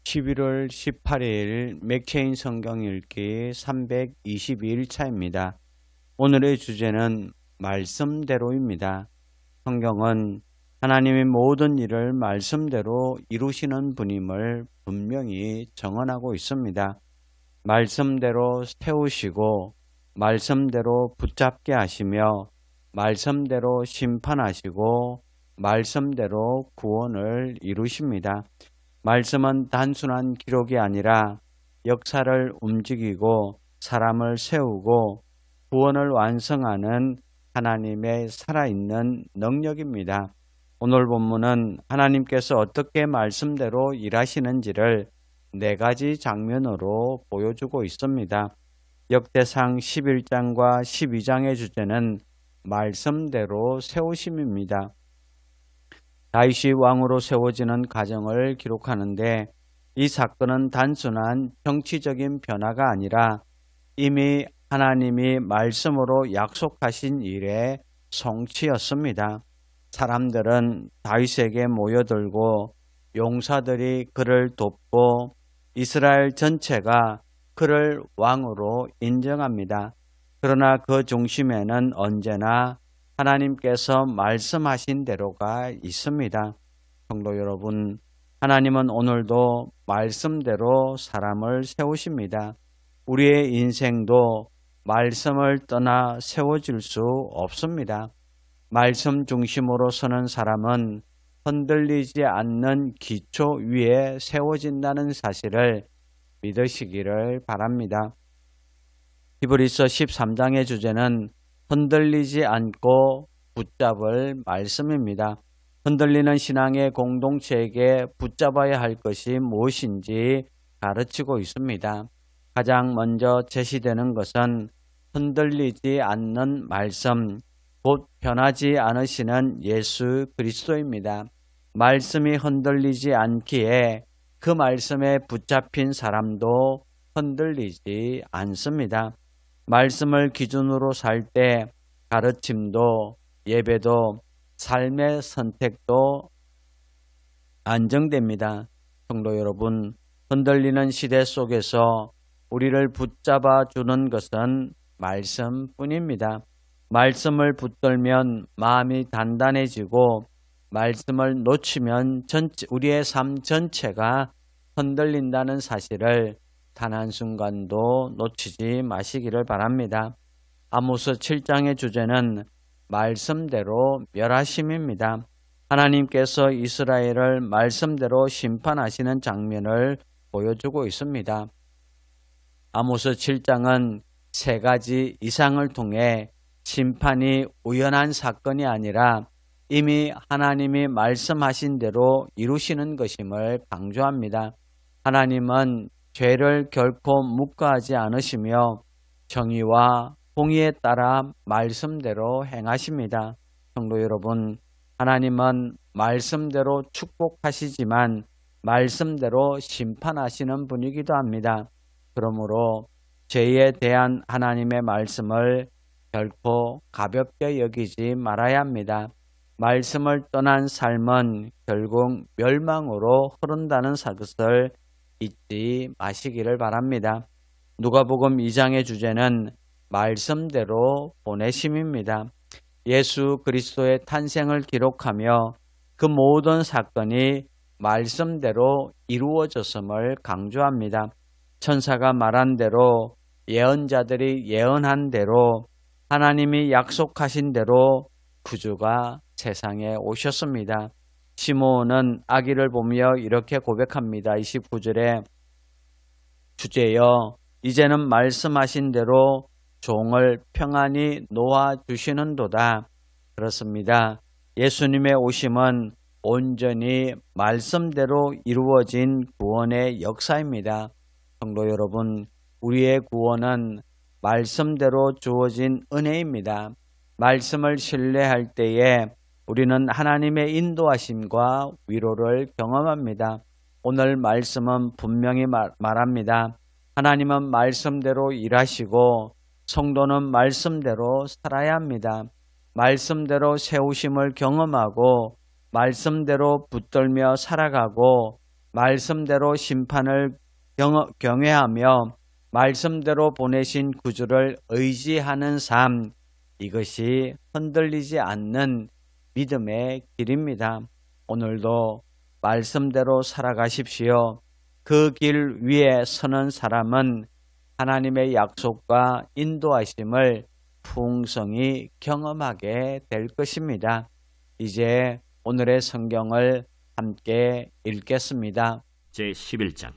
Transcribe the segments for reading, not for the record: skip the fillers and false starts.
11월 18일 맥체인 성경 읽기 322일차입니다. 오늘의 주제는 말씀대로입니다. 성경은 하나님의 모든 일을 말씀대로 이루시는 분임을 분명히 정언하고 있습니다. 말씀대로 세우시고 말씀대로 붙잡게 하시며 말씀대로 심판하시고 말씀대로 구원을 이루십니다. 말씀은 단순한 기록이 아니라 역사를 움직이고 사람을 세우고 구원을 완성하는 하나님의 살아있는 능력입니다. 오늘 본문은 하나님께서 어떻게 말씀대로 일하시는지를 4가지 장면으로 보여주고 있습니다. 역대상 11장과 12장의 주제는 말씀대로 세우심입니다. 다윗이 왕으로 세워지는 과정을 기록하는데 이 사건은 단순한 정치적인 변화가 아니라 이미 하나님이 말씀으로 약속하신 일의 성취였습니다. 사람들은 다윗에게 모여들고 용사들이 그를 돕고 이스라엘 전체가 그를 왕으로 인정합니다. 그러나 그 중심에는 언제나 하나님께서 말씀하신 대로가 있습니다. 성도 여러분, 하나님은 오늘도 말씀대로 사람을 세우십니다. 우리의 인생도 말씀을 떠나 세워질 수 없습니다. 말씀 중심으로 서는 사람은 흔들리지 않는 기초 위에 세워진다는 사실을 믿으시기를 바랍니다. 히브리서 13장의 주제는 흔들리지 않고 붙잡을 말씀입니다. 흔들리는 신앙의 공동체에게 붙잡아야 할 것이 무엇인지 가르치고 있습니다. 가장 먼저 제시되는 것은 흔들리지 않는 말씀, 곧 변하지 않으시는 예수 그리스도입니다. 말씀이 흔들리지 않기에 그 말씀에 붙잡힌 사람도 흔들리지 않습니다. 말씀을 기준으로 살 때 가르침도 예배도 삶의 선택도 안정됩니다. 성도 여러분, 흔들리는 시대 속에서 우리를 붙잡아 주는 것은 말씀뿐입니다. 말씀을 붙들면 마음이 단단해지고 말씀을 놓치면 우리의 삶 전체가 흔들린다는 사실을 단 한순간도 놓치지 마시기를 바랍니다. 아모스 7장의 주제는 말씀대로 멸하심입니다. 하나님께서 이스라엘을 말씀대로 심판하시는 장면을 보여주고 있습니다. 아모스 7장은 3가지 이상을 통해 심판이 우연한 사건이 아니라 이미 하나님이 말씀하신 대로 이루시는 것임을 강조합니다. 하나님은 죄를 결코 묵과하지 않으시며 정의와 공의에 따라 말씀대로 행하십니다. 성도 여러분, 하나님은 말씀대로 축복하시지만 말씀대로 심판하시는 분이기도 합니다. 그러므로 죄에 대한 하나님의 말씀을 결코 가볍게 여기지 말아야 합니다. 말씀을 떠난 삶은 결국 멸망으로 흐른다는 것을 잊지 마시기를 바랍니다. 누가복음 2장의 주제는 말씀대로 보내심입니다. 예수 그리스도의 탄생을 기록하며 그 모든 사건이 말씀대로 이루어졌음을 강조합니다. 천사가 말한 대로 예언자들이 예언한 대로 하나님이 약속하신 대로 구주가 세상에 오셨습니다. 시므온은 아기를 보며 이렇게 고백합니다. 29절에 주제여 이제는 말씀하신 대로 종을 평안히 놓아주시는도다. 그렇습니다. 예수님의 오심은 온전히 말씀대로 이루어진 구원의 역사입니다. 성도 여러분, 우리의 구원은 말씀대로 주어진 은혜입니다. 말씀을 신뢰할 때에 우리는 하나님의 인도하심과 위로를 경험합니다. 오늘 말씀은 분명히 말합니다. 하나님은 말씀대로 일하시고 성도는 말씀대로 살아야 합니다. 말씀대로 세우심을 경험하고 말씀대로 붙들며 살아가고 말씀대로 심판을 경외하며 말씀대로 보내신 구주를 의지하는 삶, 이것이 흔들리지 않는 믿음의 길입니다. 오늘도 말씀대로 살아가십시오. 그 길 위에 서는 사람은 하나님의 약속과 인도하심을 풍성히 경험하게 될 것입니다. 이제 오늘의 성경을 함께 읽겠습니다. 제11장.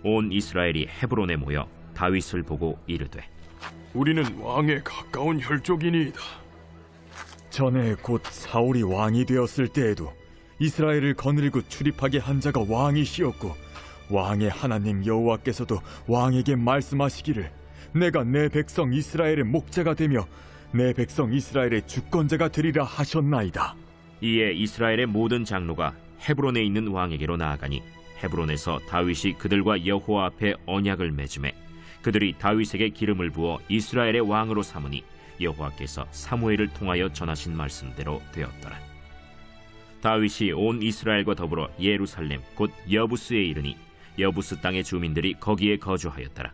온 이스라엘이 헤브론에 모여 다윗을 보고 이르되, 우리는 왕에 가까운 혈족이니이다. 전에 곧 사울이 왕이 되었을 때에도 이스라엘을 거느리고 출입하게 한 자가 왕이시었고, 왕의 하나님 여호와께서도 왕에게 말씀하시기를 내가 내 백성 이스라엘의 목자가 되며 내 백성 이스라엘의 주권자가 되리라 하셨나이다. 이에 이스라엘의 모든 장로가 헤브론에 있는 왕에게로 나아가니 헤브론에서 다윗이 그들과 여호와 앞에 언약을 맺음에 그들이 다윗에게 기름을 부어 이스라엘의 왕으로 삼으니 여호와께서 사무엘을 통하여 전하신 말씀대로 되었더라. 다윗이 온 이스라엘과 더불어 예루살렘 곧 여부스에 이르니 여부스 땅의 주민들이 거기에 거주하였더라.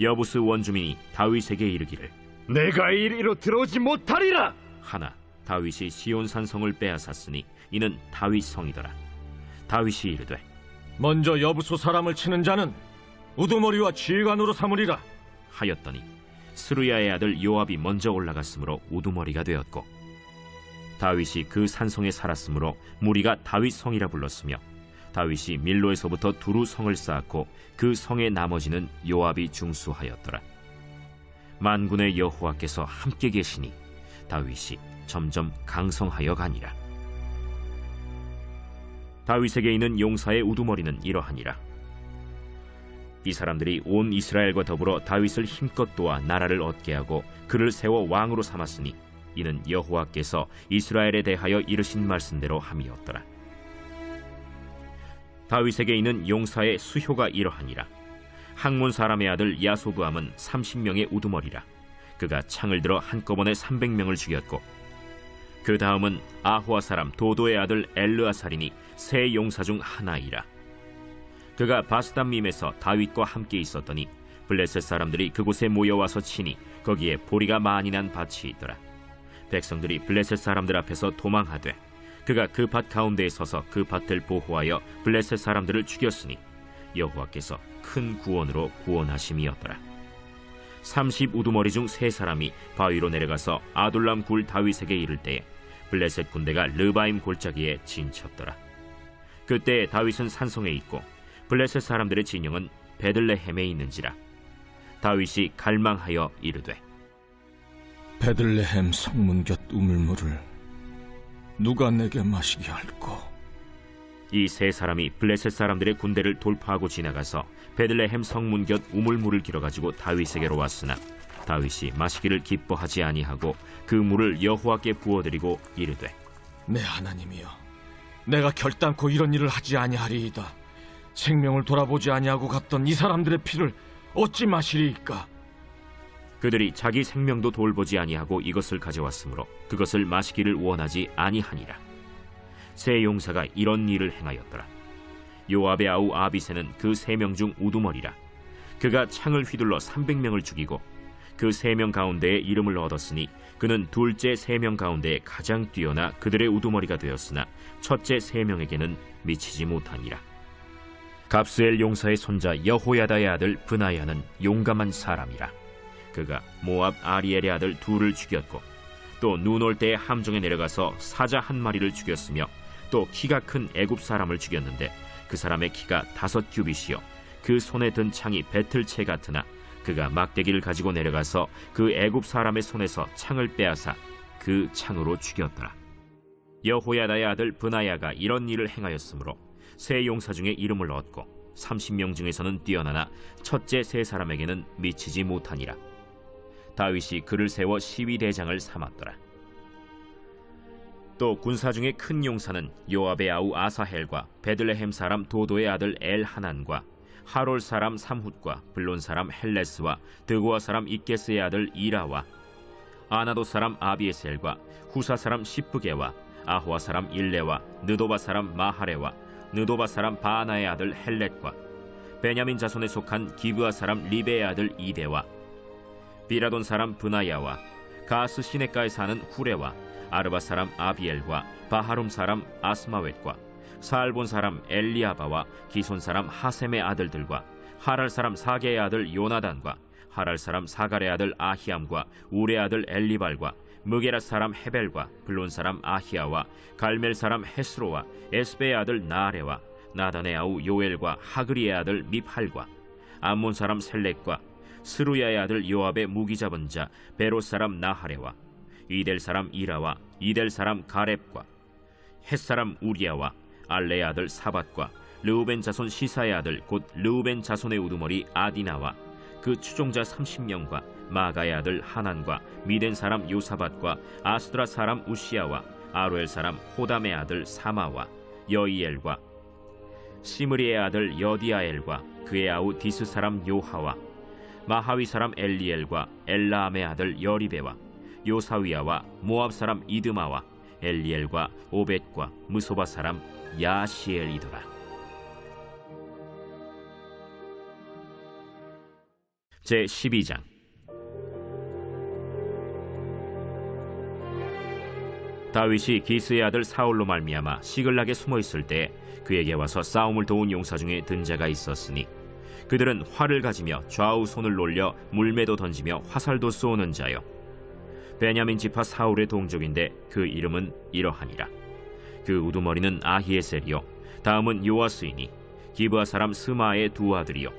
여부스 원주민이 다윗에게 이르기를, 내가 이리로 들어오지 못하리라 하나 다윗이 시온산 성을 빼앗았으니 이는 다윗 성이더라. 다윗이 이르되, 먼저 여부수 사람을 치는 자는 우두머리와 지휘관으로 삼으리라 하였더니 스루야의 아들 요압이 먼저 올라갔으므로 우두머리가 되었고, 다윗이 그 산성에 살았으므로 무리가 다윗 성이라 불렀으며, 다윗이 밀로에서부터 두루 성을 쌓았고 그 성의 나머지는 요압이 중수하였더라. 만군의 여호와께서 함께 계시니 다윗이 점점 강성하여 가니라. 다윗에게 있는 용사의 우두머리는 이러하니라. 이 사람들이 온 이스라엘과 더불어 다윗을 힘껏 도와 나라를 얻게 하고 그를 세워 왕으로 삼았으니 이는 여호와께서 이스라엘에 대하여 이르신 말씀대로 함이었더라. 다윗에게 있는 용사의 수효가 이러하니라. 학몬 사람의 아들 야소부함은 30명의 우두머리라. 그가 창을 들어 한꺼번에 300명을 죽였고, 그 다음은 아호아 사람 도도의 아들 엘르아살이니 세 용사 중 하나이라. 그가 바스담밈에서 다윗과 함께 있었더니 블레셋 사람들이 그곳에 모여와서 치니 거기에 보리가 많이 난 밭이 있더라. 백성들이 블레셋 사람들 앞에서 도망하되 그가 그 밭 가운데에 서서 그 밭을 보호하여 블레셋 사람들을 죽였으니 여호와께서 큰 구원으로 구원하심이었더라. 30 우두머리 중 세 사람이 바위로 내려가서 아둘람 굴 다윗에게 이를 때에 블레셋 군대가 르바임 골짜기에 진쳤더라. 그때 다윗은 산성에 있고 블레셋 사람들의 진영은 베들레헴에 있는지라. 다윗이 갈망하여 이르되, 베들레헴 성문 곁 우물물을 누가 내게 마시게 할꼬? 이 세 사람이 블레셋 사람들의 군대를 돌파하고 지나가서 베들레헴 성문 곁 우물물을 길어가지고 다윗에게로 왔으나 다윗이 마시기를 기뻐하지 아니하고 그 물을 여호와께 부어드리고 이르되, 내 하나님이여, 내가 결단코 이런 일을 하지 아니하리이다. 생명을 돌아보지 아니하고 갔던 이 사람들의 피를 어찌 마시리이까? 그들이 자기 생명도 돌보지 아니하고 이것을 가져왔으므로 그것을 마시기를 원하지 아니하니라. 세 용사가 이런 일을 행하였더라. 요압의 아우 아비새는 그 3명 중 우두머리라. 그가 창을 휘둘러 300명을 죽이고 그 3명 가운데에 이름을 얻었으니 그는 둘째 3명 가운데 가장 뛰어나 그들의 우두머리가 되었으나 첫째 3명에게는 미치지 못하니라. 갑스엘 용사의 손자 여호야다의 아들 브나야는 용감한 사람이라. 그가 모압 아리엘의 아들 둘을 죽였고 또 눈 올 때에 함정에 내려가서 사자 한 마리를 죽였으며 또 키가 큰 애굽 사람을 죽였는데 그 사람의 키가 5규빗이요 그 손에 든 창이 배틀채 같으나 그가 막대기를 가지고 내려가서 그 애굽 사람의 손에서 창을 빼앗아 그 창으로 죽였더라. 여호야다의 아들 브나야가 이런 일을 행하였으므로 세 용사 중에 이름을 얻고 30명 중에서는 뛰어나나 첫째 세 사람에게는 미치지 못하니라. 다윗이 그를 세워 시위대장을 삼았더라. 또 군사 중에 큰 용사는 요압의 아우 아사헬과 베들레헴 사람 도도의 아들 엘하난과 하롤 사람 삼훗과 블론 사람 헬레스와 드고아 사람 이게스의 아들 이라와 아나도 사람 아비에셀과 후사 사람 시프게와 아호와 사람 일레와 느도바 사람 마하레와 느도바 사람 바나의 아들 헬렛과 베냐민 자손에 속한 기브아 사람 리베의 아들 이데와 비라돈 사람 브나야와 가스 시내가에 사는 후레와 아르바 사람 아비엘과 바하룸 사람 아스마웻과 사알본 사람 엘리아바와 기손 사람 하셈의 아들들과 하랄 사람 사게의 아들 요나단과 하랄 사람 사갈의 아들 아히암과 우레 아들 엘리발과 무게라 사람 헤벨과 블론 사람 아히야와 갈멜 사람 헤스로와 에스베의 아들 나아레와 나단의 아우 요엘과 하그리의 아들 미팔과 암몬 사람 셀렉과 스루야의 아들 요압의 무기 잡은 자 베롯 사람 나하레와 이델 사람 이라와 이델 사람 가렙과 헷 사람 우리야와 알레의 아들 사밧과 르우벤 자손 시사의 아들 곧 르우벤 자손의 우두머리 아디나와 그 추종자 30명과 마가의 아들 하난과 미덴 사람 요사밧과 아스드라 사람 우시야와 아로엘 사람 호담의 아들 사마와 여이엘과 시므리의 아들 여디아엘과 그의 아우 디스 사람 요하와 마하위 사람 엘리엘과 엘라암의 아들 여리베와 요사위야와 모압 사람 이드마와 엘리엘과 오벳과 무소바 사람 야시엘이더라. 제12장. 다윗이 기스의 아들 사울로 말미암아 시글락에 숨어 있을 때 그에게 와서 싸움을 도운 용사 중에 든 자가 있었으니 그들은 활을 가지며 좌우 손을 놀려 물매도 던지며 화살도 쏘는 자요 베냐민 지파 사울의 동족인데 그 이름은 이러하니라. 그 우두머리는 아히에셀이요 다음은 요아스이니 기브아 사람 스마의 두 아들이요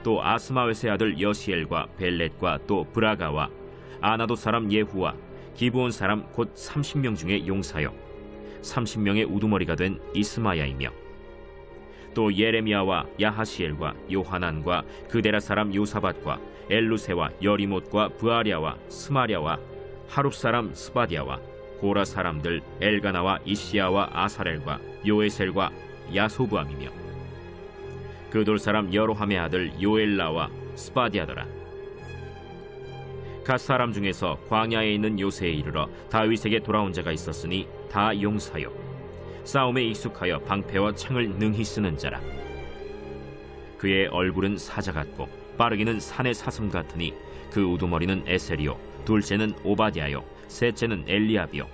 또 아스마웻의 아들 여시엘과 벨렛과 또 브라가와 아나도 사람 예후와 기브온 사람 곧 30명 중에 용사요 30명의 우두머리가 된 이스마야이며 또 예레미야와 야하시엘과 요하난과 그데라 사람 요사밧과 엘루세와 여리못과 부아랴와 스마랴와 하룹 사람 스바디아와 고라 사람들 엘가나와 이시야와 아사렐과 요에셀과 야소부암이며 그돌 사람 여로함의 아들 요엘라와 스바디아더라. 갓 사람 중에서 광야에 있는 요새에 이르러 다윗에게 돌아온 자가 있었으니 다 용사요 싸움에 익숙하여 방패와 창을 능히 쓰는 자라. 그의 얼굴은 사자 같고 빠르기는 산의 사슴 같으니 그 우두머리는 에셀이요 둘째는 오바댜요 셋째는 엘리압이요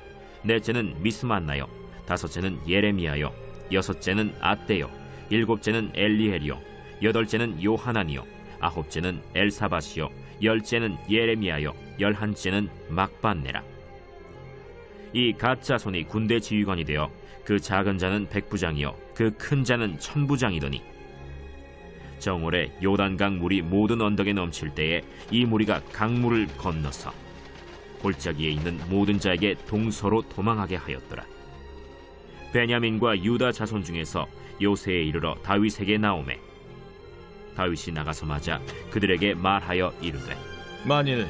넷째는 미스만나요 다섯째는 예레미야요 여섯째는 앗대요 일곱째는 엘리엘이요 여덟째는 요하난이요 아홉째는 엘사밧이요 열째는 예레미야요 열한째는 막반네라. 이 갓 자손이 군대 지휘관이 되어 그 작은 자는 백부장이요 그 큰 자는 천부장이더니 정월에 요단강 물이 모든 언덕에 넘칠 때에 이 무리가 강물을 건너서 골짜기에 있는 모든 자에게 동서로 도망하게 하였더라. 베냐민과 유다 자손 중에서 요새에 이르러 다윗에게 나오매 다윗이 나가서 맞아 그들에게 말하여 이르되 만일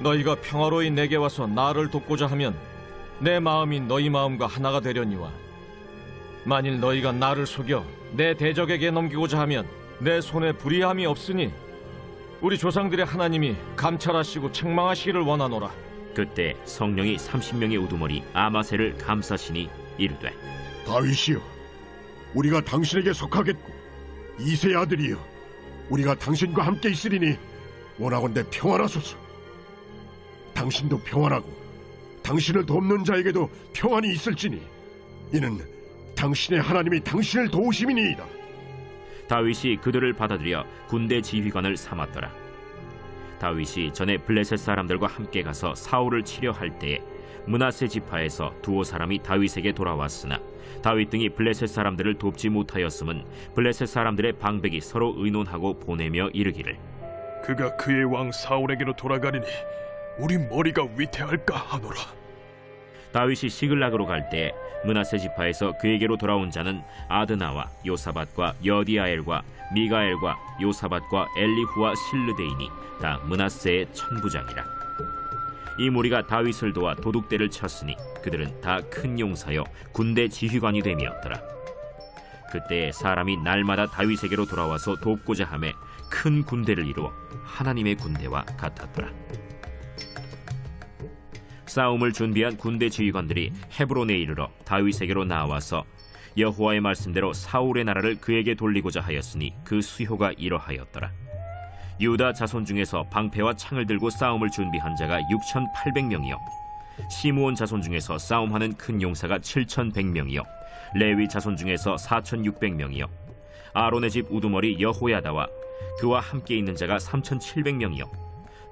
너희가 평화로이 내게 와서 나를 돕고자 하면 내 마음이 너희 마음과 하나가 되려니와 만일 너희가 나를 속여 내 대적에게 넘기고자 하면 내 손에 불의함이 없으니 우리 조상들의 하나님이 감찰하시고 책망하시기를 원하노라. 그때 성령이 30명의 우두머리 아마셀을 감싸시니 이르되 다윗이여, 우리가 당신에게 속하겠고 이새의 아들이여, 우리가 당신과 함께 있으리니 원하건대 평안하소서. 당신도 평안하고 당신을 돕는 자에게도 평안이 있을지니 이는 당신의 하나님이 당신을 도우심이니이다. 다윗이 그들을 받아들여 군대 지휘관을 삼았더라. 다윗이 전에 블레셋 사람들과 함께 가서 사울을 치려 할 때에 므낫세 지파에서 두어 사람이 다윗에게 돌아왔으나 다윗 등이 블레셋 사람들을 돕지 못하였음은 블레셋 사람들의 방백이 서로 의논하고 보내며 이르기를 그가 그의 왕 사울에게로 돌아가리니 우리 머리가 위태할까 하노라. 다윗이 시글락으로 갈 때 므낫세 지파에서 그에게로 돌아온 자는 아드나와 요사밧과 여디아엘과 미가엘과 요사밧과 엘리후와 실르데이니 다 므낫세의 천부장이라. 이 무리가 다윗을 도와 도둑대를 쳤으니 그들은 다 큰 용사여 군대 지휘관이 됨이었더라. 그때 사람이 날마다 다윗에게로 돌아와서 돕고자 하매 큰 군대를 이루어 하나님의 군대와 같았더라. 싸움을 준비한 군대 지휘관들이 헤브론에 이르러 다윗에게로 나와서 여호와의 말씀대로 사울의 나라를 그에게 돌리고자 하였으니 그 수효가 이러하였더라. 유다 자손 중에서 방패와 창을 들고 싸움을 준비한 자가 6,800명이요 시므온 자손 중에서 싸움하는 큰 용사가 7,100명이요 레위 자손 중에서 4,600명이요 아론의 집 우두머리 여호야다와 그와 함께 있는 자가 3,700명이요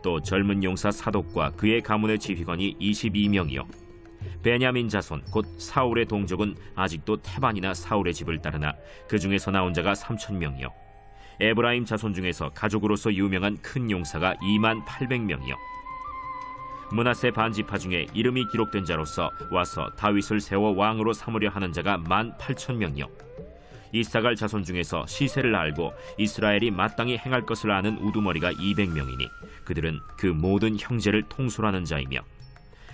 또 젊은 용사 사독과 그의 가문의 지휘관이 22명이요 베냐민 자손 곧 사울의 동족은 아직도 태반이나 사울의 집을 따르나 그 중에서 나온 자가 3,000명이요 에브라임 자손 중에서 가족으로서 유명한 큰 용사가 28,000명이요 므낫세 반지파 중에 이름이 기록된 자로서 와서 다윗을 세워 왕으로 삼으려 하는 자가 18,000명이요 이사갈 자손 중에서 시세를 알고 이스라엘이 마땅히 행할 것을 아는 우두머리가 200명이니 그들은 그 모든 형제를 통솔하는 자이며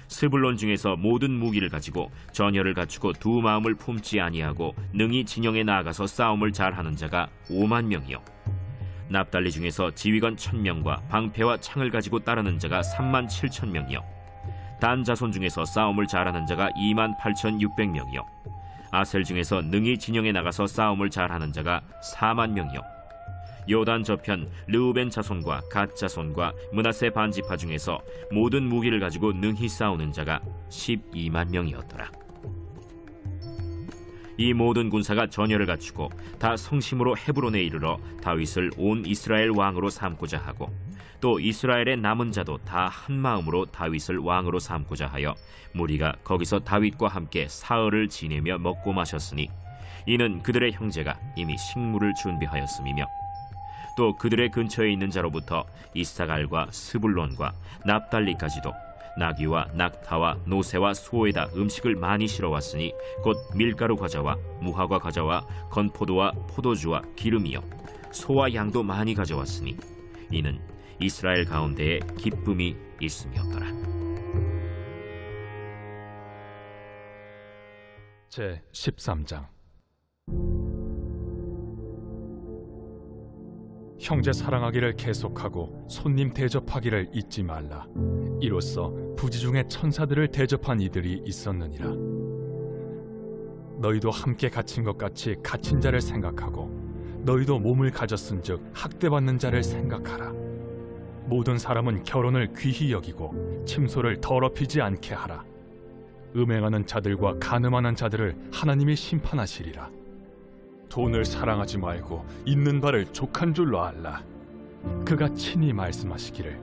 스불론 중에서 모든 무기를 가지고 전열을 갖추고 두 마음을 품지 아니하고 능히 진영에 나아가서 싸움을 잘하는 자가 50,000명이요 납달리 중에서 지휘관 1,000명과 방패와 창을 가지고 따르는 자가 37,000명이요 단 자손 중에서 싸움을 잘하는 자가 28,600명이요 아셀 중에서 능히 진영에 나가서 싸움을 잘하는 자가 40,000명이요 요단 저편 르우벤 자손과 갓 자손과 므낫세 반지파 중에서 모든 무기를 가지고 능히 싸우는 자가 120,000명이었더라. 이 모든 군사가 전열을 갖추고 다 성심으로 헤브론에 이르러 다윗을 온 이스라엘 왕으로 삼고자 하고 또 이스라엘의 남은 자도 다 한마음으로 다윗을 왕으로 삼고자 하여 무리가 거기서 다윗과 함께 사흘을 지내며 먹고 마셨으니 이는 그들의 형제가 이미 식물을 준비하였음이며 또 그들의 근처에 있는 자로부터 이사갈과 스불론과 납달리까지도 나귀와 낙타와 노새와 소에다 음식을 많이 실어왔으니 곧 밀가루 과자와 무화과 과자와 건포도와 포도주와 기름이요 소와 양도 많이 가져왔으니 이는 이스라엘 가운데에 기쁨이 있음이었더라. 제 13장. 형제 사랑하기를 계속하고 손님 대접하기를 잊지 말라. 이로써 부지 중에 천사들을 대접한 이들이 있었느니라. 너희도 함께 갇힌 것 같이 갇힌 자를 생각하고 너희도 몸을 가졌은즉 학대받는 자를 생각하라. 모든 사람은 결혼을 귀히 여기고 침소를 더럽히지 않게 하라. 음행하는 자들과 간음하는 자들을 하나님이 심판하시리라. 돈을 사랑하지 말고 있는 바를 족한 줄로 알라. 그가 친히 말씀하시기를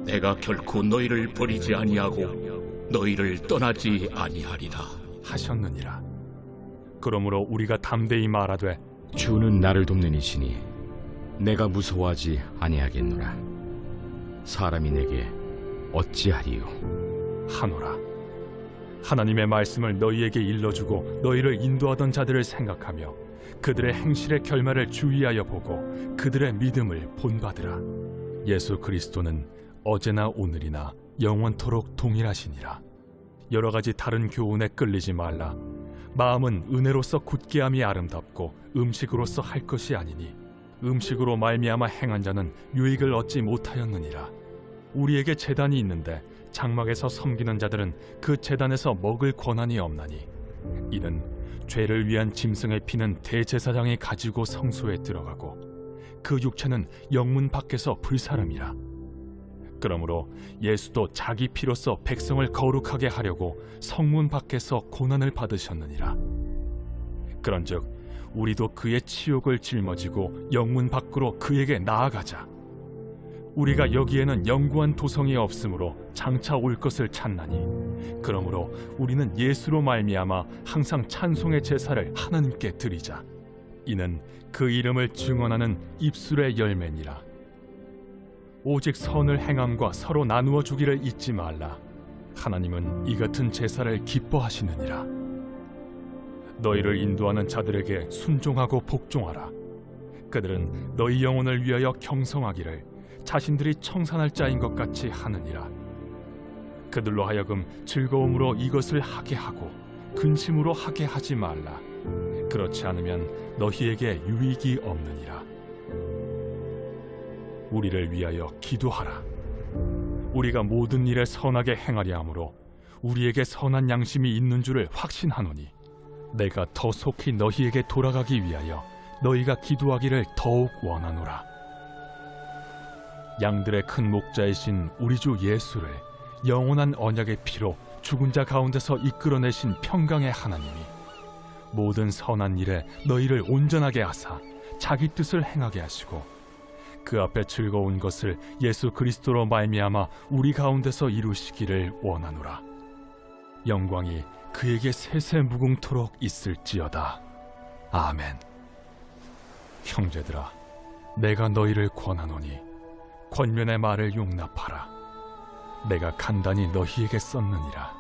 내가 결코 너희를 버리지 아니하고 너희를 떠나지 아니하리라 하셨느니라. 그러므로 우리가 담대히 말하되 주는 나를 돕는 이시니 내가 무서워하지 아니하겠노라. 사람이 내게 어찌하리요 하노라. 하나님의 말씀을 너희에게 일러주고 너희를 인도하던 자들을 생각하며 그들의 행실의 결말을 주의하여 보고 그들의 믿음을 본받으라. 예수 그리스도는 어제나 오늘이나 영원토록 동일하시니라. 여러 가지 다른 교훈에 끌리지 말라. 마음은 은혜로서 굳게함이 아름답고 음식으로서 할 것이 아니니 음식으로 말미암아 행한 자는 유익을 얻지 못하였느니라. 우리에게 제단이 있는데 장막에서 섬기는 자들은 그 제단에서 먹을 권한이 없나니 이는 죄를 위한 짐승의 피는 대제사장이 가지고 성소에 들어가고 그 육체는 영문 밖에서 불사름이라. 그러므로 예수도 자기 피로써 백성을 거룩하게 하려고 성문 밖에서 고난을 받으셨느니라. 그런즉 우리도 그의 치욕을 짊어지고 영문 밖으로 그에게 나아가자. 우리가 여기에는 영구한 도성이 없으므로 장차 올 것을 찾나니 그러므로 우리는 예수로 말미암아 항상 찬송의 제사를 하나님께 드리자. 이는 그 이름을 증언하는 입술의 열매니라. 오직 선을 행함과 서로 나누어 주기를 잊지 말라. 하나님은 이 같은 제사를 기뻐하시느니라. 너희를 인도하는 자들에게 순종하고 복종하라. 그들은 너희 영혼을 위하여 경성하기를 자신들이 청산할 자인 것 같이 하느니라. 그들로 하여금 즐거움으로 이것을 하게 하고 근심으로 하게 하지 말라. 그렇지 않으면 너희에게 유익이 없느니라. 우리를 위하여 기도하라. 우리가 모든 일에 선하게 행하려 하므로 우리에게 선한 양심이 있는 줄을 확신하노니 내가 더 속히 너희에게 돌아가기 위하여 너희가 기도하기를 더욱 원하노라. 양들의 큰 목자이신 우리 주 예수를 영원한 언약의 피로 죽은 자 가운데서 이끌어내신 평강의 하나님이 모든 선한 일에 너희를 온전하게 하사 자기 뜻을 행하게 하시고 그 앞에 즐거운 것을 예수 그리스도로 말미암아 우리 가운데서 이루시기를 원하노라. 영광이 그에게 세세 무궁토록 있을지어다. 아멘. 형제들아, 내가 너희를 권하노니 권면의 말을 용납하라. 내가 간단히 너희에게 썼느니라.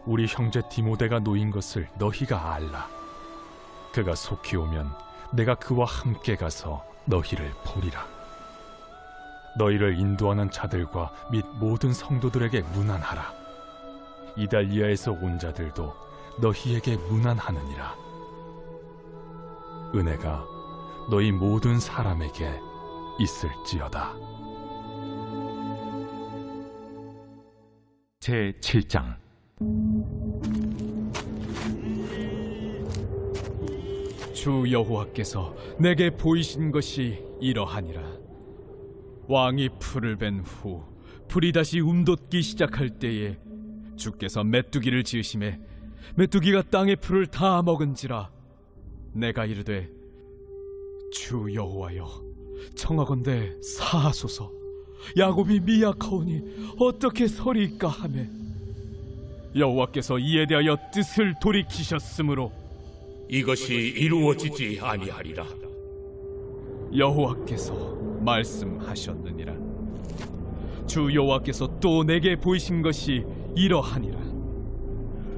우리 형제 디모데가 놓인 것을 너희가 알라. 그가 속히 오면 내가 그와 함께 가서 너희를 보리라. 너희를 인도하는 자들과 및 모든 성도들에게 문안하라. 이달리아에서 온 자들도 너희에게 문안하느니라. 은혜가 너희 모든 사람에게 있을지어다. 제7장. 주 여호와께서 내게 보이신 것이 이러하니라. 왕이 풀을 벤 후 풀이 다시 움돋기 시작할 때에 주께서 메뚜기를 지으심에 메뚜기가 땅의 풀을 다 먹은지라. 내가 이르되 주 여호와여, 청하건대 사하소서. 야곱이 미약하오니 어떻게 서리이까 하매 여호와께서 이에 대하여 뜻을 돌이키셨으므로 이것이 이루어지지 아니하리라. 여호와께서 말씀하셨느니라. 주 여호와께서 또 내게 보이신 것이 이러하니라.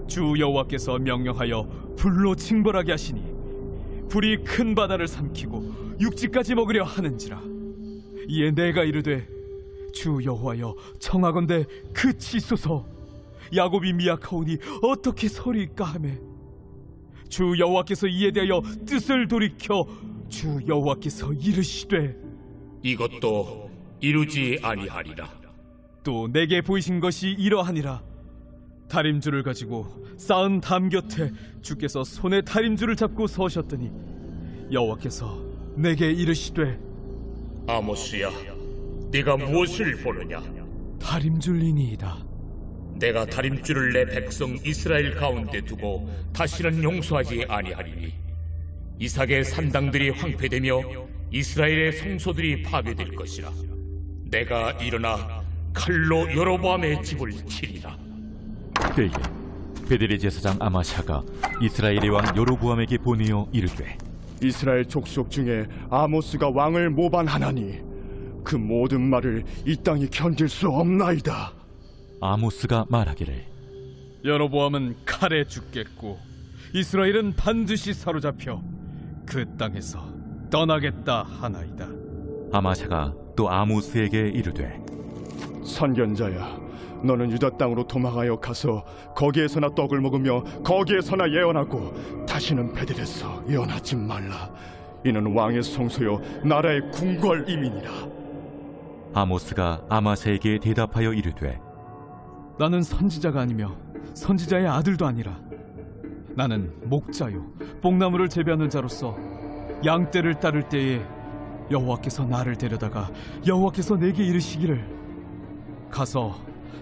주 여호와께서 명령하여 불로 징벌하게 하시니 불이 큰 바다를 삼키고 육지까지 먹으려 하는지라. 이에 내가 이르되 주 여호와여, 청하건대 그치소서. 야곱이 미약하오니 어떻게 서리이까 하매 주 여호와께서 이에 대하여 뜻을 돌이켜 주 여호와께서 이르시되 이것도 이루지 아니하리라. 또 내게 보이신 것이 이러하니라. 다림줄을 가지고 쌓은 담 곁에 주께서 손에 다림줄을 잡고 서셨더니 여호와께서 내게 이르시되 아모스야, 네가 무엇을 보느냐? 다림줄이니이다. 내가 다림줄을 내 백성 이스라엘 가운데 두고 다시는 용서하지 아니하리니 이삭의 산당들이 황폐되며 이스라엘의 성소들이 파괴될 것이라. 내가 일어나 칼로 여로보암의 집을 치리라. 그에게 베델의 제사장 아마샤가 이스라엘의 왕 여로보암에게 보내어 이르되 이스라엘 족속 중에 아모스가 왕을 모반하나니 그 모든 말을 이 땅이 견딜 수 없나이다. 아모스가 말하기를 여로보암은 칼에 죽겠고 이스라엘은 반드시 사로잡혀 그 땅에서 떠나겠다 하나이다. 아마샤가 또 아모스에게 이르되 선견자야, 너는 유다 땅으로 도망하여 가서 거기에서나 떡을 먹으며 거기에서나 예언하고 다시는 베델에서 예언하지 말라. 이는 왕의 성소요 나라의 궁궐임이니라. 아모스가 아마샤에게 대답하여 이르되 나는 선지자가 아니며 선지자의 아들도 아니라 나는 목자요 뽕나무를 재배하는 자로서 양떼를 따를 때에 여호와께서 나를 데려다가 여호와께서 내게 이르시기를 가서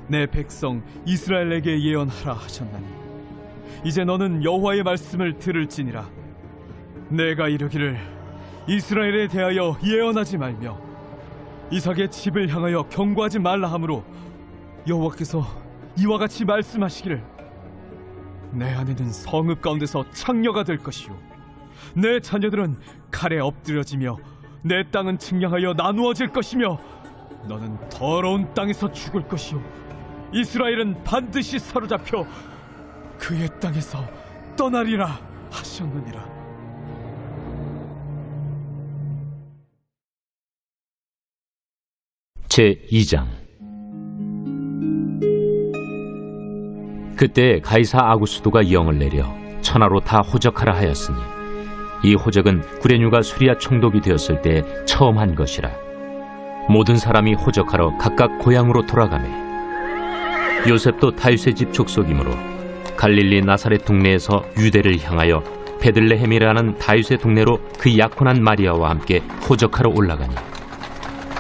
내 백성 이스라엘에게 예언하라 하셨나니 이제 너는 여호와의 말씀을 들을지니라. 내가 이르기를 이스라엘에 대하여 예언하지 말며 이삭의 집을 향하여 경고하지 말라 하므로 여호와께서 이와 같이 말씀하시기를 내 아내는 성읍 가운데서 창녀가 될 것이요 내 자녀들은 칼에 엎드려지며 내 땅은 측량하여 나누어질 것이며 너는 더러운 땅에서 죽을 것이요 이스라엘은 반드시 사로잡혀 그의 땅에서 떠나리라 하셨느니라. 제2장. 그때 가이사 아구스도가 영을 내려 천하로 다 호적하라 하였으니 이 호적은 구레뉴가 수리아 총독이 되었을 때 처음 한 것이라. 모든 사람이 호적하러 각각 고향으로 돌아가매 요셉도 다윗의 집 족속이므로 갈릴리 나사렛 동네에서 유대를 향하여 베들레헴이라는 다윗의 동네로 그 약혼한 마리아와 함께 호적하러 올라가니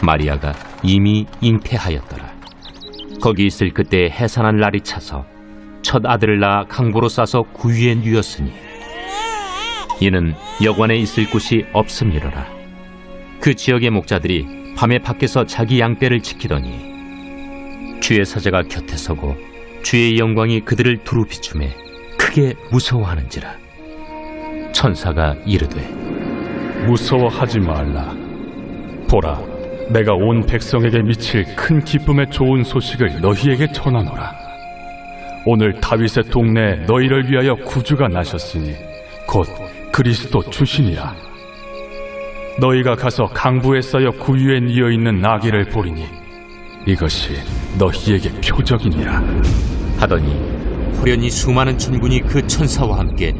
마리아가 이미 잉태하였더라. 거기 있을 그때 해산한 날이 차서 첫 아들을 낳아 강보로 싸서 구유에 누였으니 이는 여관에 있을 곳이 없음이로라. 그 지역의 목자들이 밤에 밖에서 자기 양떼를 지키더니 주의 사자가 곁에 서고 주의 영광이 그들을 두루 비추매 크게 무서워하는지라. 천사가 이르되 무서워하지 말라. 보라, 내가 온 백성에게 미칠 큰 기쁨의 좋은 소식을 너희에게 전하노라. 오늘 다윗의 동네에 너희를 위하여 구주가 나셨으니 곧 그리스도 주시니라. 너희가 가서 강부에 쌓여 구유에 뉘어 있는 나귀를 보리니 이것이 너희에게 표적이니라. 하더니 호련히 수많은 천군이 그 천사와 함께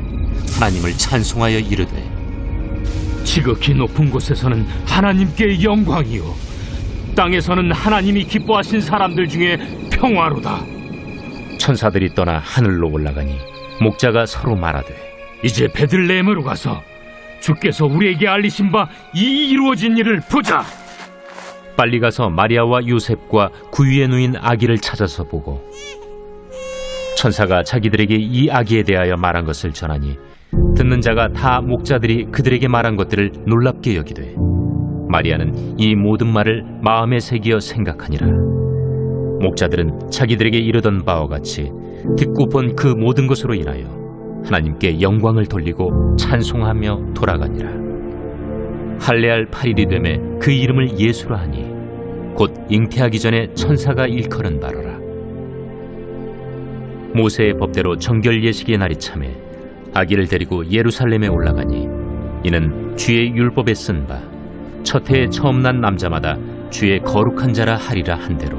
하나님을 찬송하여 이르되 지극히 높은 곳에서는 하나님께 영광이요 땅에서는 하나님이 기뻐하신 사람들 중에 평화로다. 천사들이 떠나 하늘로 올라가니 목자가 서로 말하되 이제 베들레헴으로 가서 주께서 우리에게 알리신 바 이 이루어진 일을 보자. 빨리 가서 마리아와 요셉과 구유에 누인 아기를 찾아서 보고 천사가 자기들에게 이 아기에 대하여 말한 것을 전하니 듣는 자가 다 목자들이 그들에게 말한 것들을 놀랍게 여기되 마리아는 이 모든 말을 마음에 새기어 생각하니라. 목자들은 자기들에게 이르던 바와 같이 듣고 본 그 모든 것으로 인하여 하나님께 영광을 돌리고 찬송하며 돌아가니라. 할례할 8일이 되매 그 이름을 예수라 하니 곧 잉태하기 전에 천사가 일컬은 바로라. 모세의 법대로 정결 예식의 날이 차매 아기를 데리고 예루살렘에 올라가니 이는 주의 율법에 쓴 바 첫 해에 처음 난 남자마다 주의 거룩한 자라 하리라 한 대로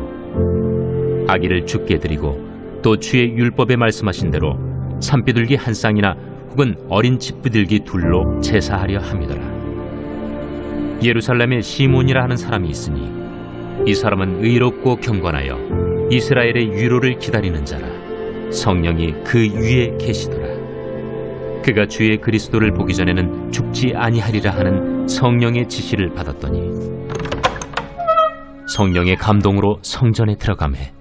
아기를 주께 드리고 또 주의 율법에 말씀하신 대로 산비둘기 한 쌍이나 혹은 어린 집비둘기 둘로 제사하려 함이더라. 예루살렘에 시몬이라 하는 사람이 있으니 이 사람은 의롭고 경건하여 이스라엘의 위로를 기다리는 자라. 성령이 그 위에 계시더라. 그가 주의 그리스도를 보기 전에는 죽지 아니하리라 하는 성령의 지시를 받았더니 성령의 감동으로 성전에 들어가매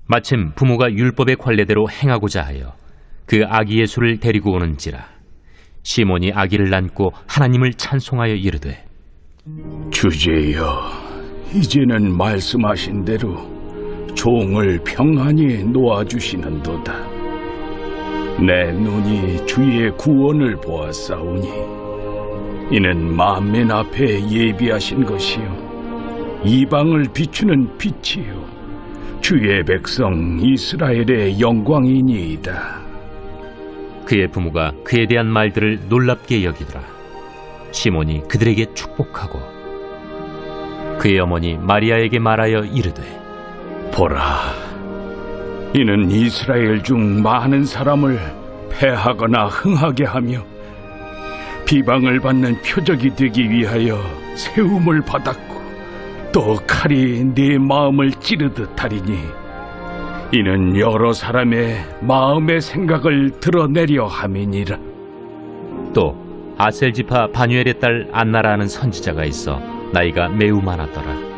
마침 부모가 율법의 관례대로 행하고자 하여 그 아기 예수를 데리고 오는지라. 시몬이 아기를 안고 하나님을 찬송하여 이르되 주제여, 이제는 말씀하신 대로 종을 평안히 놓아주시는도다. 내 눈이 주의 구원을 보았사오니 이는 만민 앞에 예비하신 것이요 이방을 비추는 빛이요 주의 백성 이스라엘의 영광이니이다. 그의 부모가 그에 대한 말들을 놀랍게 여기더라. 시몬이 그들에게 축복하고 그의 어머니 마리아에게 말하여 이르되 보라, 이는 이스라엘 중 많은 사람을 패하거나 흥하게 하며 비방을 받는 표적이 되기 위하여 세움을 받았고 또 칼이 네 마음을 찌르듯 하리니 이는 여러 사람의 마음의 생각을 드러내려 함이니라. 또 아셀 지파 바누엘의 딸 안나라는 선지자가 있어 나이가 매우 많았더라.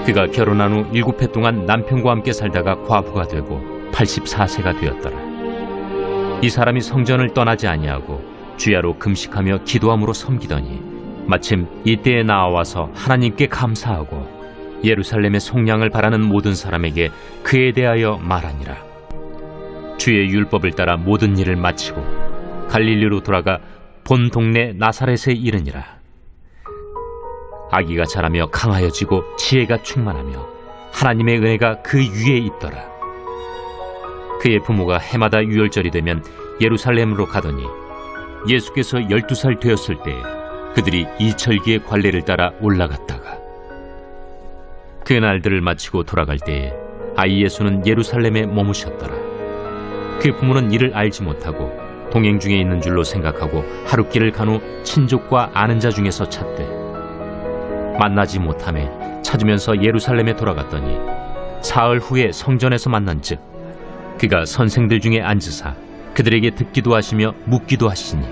그가 결혼한 후 7해 동안 남편과 함께 살다가 과부가 되고 84세가 되었더라. 이 사람이 성전을 떠나지 아니하고 주야로 금식하며 기도함으로 섬기더니 마침 이때에 나와서 하나님께 감사하고 예루살렘의 속량을 바라는 모든 사람에게 그에 대하여 말하니라. 주의 율법을 따라 모든 일을 마치고 갈릴리로 돌아가 본 동네 나사렛에 이르니라. 아기가 자라며 강하여지고 지혜가 충만하며 하나님의 은혜가 그 위에 있더라. 그의 부모가 해마다 유월절이 되면 예루살렘으로 가더니 예수께서 12살 되었을 때에 그들이 이철기의 관례를 따라 올라갔다가 그 날들을 마치고 돌아갈 때에 아이 예수는 예루살렘에 머무셨더라. 그 부모는 이를 알지 못하고 동행 중에 있는 줄로 생각하고 하룻길을 간 후 친족과 아는 자 중에서 찾되 만나지 못하매 찾으면서 예루살렘에 돌아갔더니 사흘 후에 성전에서 만난즉 그가 선생들 중에 앉으사 그들에게 듣기도 하시며 묻기도 하시니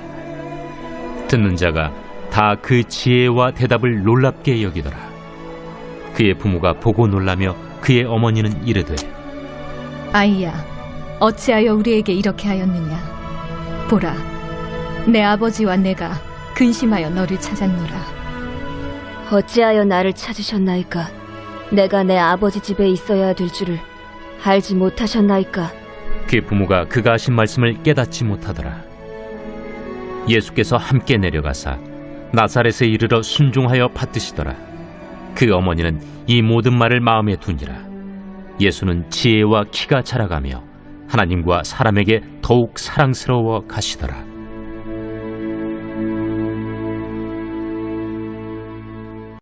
듣는 자가 다 그 지혜와 대답을 놀랍게 여기더라. 그의 부모가 보고 놀라며 그의 어머니는 이르되 아이야, 어찌하여 우리에게 이렇게 하였느냐? 보라, 내 아버지와 내가 근심하여 너를 찾았노라. 어찌하여 나를 찾으셨나이까? 내가 내 아버지 집에 있어야 될 줄을 알지 못하셨나이까? 그의 부모가 그가 하신 말씀을 깨닫지 못하더라. 예수께서 함께 내려가사 나사렛에 이르러 순종하여 받드시더라. 그 어머니는 이 모든 말을 마음에 두니라. 예수는 지혜와 키가 자라가며 하나님과 사람에게 더욱 사랑스러워 가시더라.